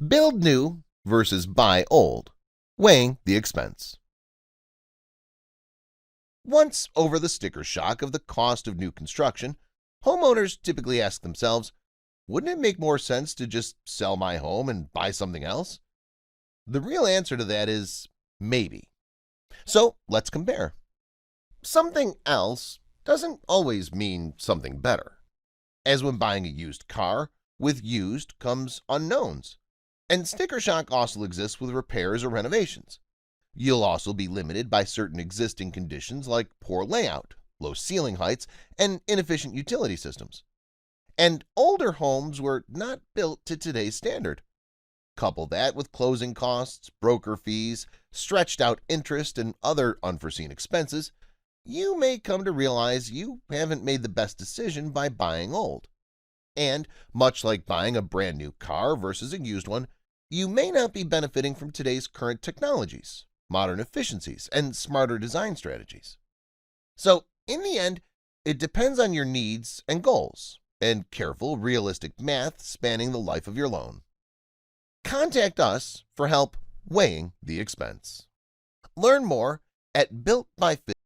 Build new versus buy old, weighing the expense. Once over the sticker shock of the cost of new construction, homeowners typically ask themselves, wouldn't it make more sense to just sell my home and buy something else? The real answer to that is maybe. So let's compare. Something else doesn't always mean something better. As when buying a used car, with used comes unknowns. And sticker shock also exists with repairs or renovations. You'll also be limited by certain existing conditions like poor layout, low ceiling heights, and inefficient utility systems. And older homes were not built to today's standard. Couple that with closing costs, broker fees, stretched out interest, and other unforeseen expenses, you may come to realize you haven't made the best decision by buying old. And much like buying a brand new car versus a used one, you may not be benefiting from today's current technologies, modern efficiencies, and smarter design strategies. So, in the end, it depends on your needs and goals, and careful, realistic math spanning the life of your loan. Contact us for help weighing the expense. Learn more at builtbyfit.com.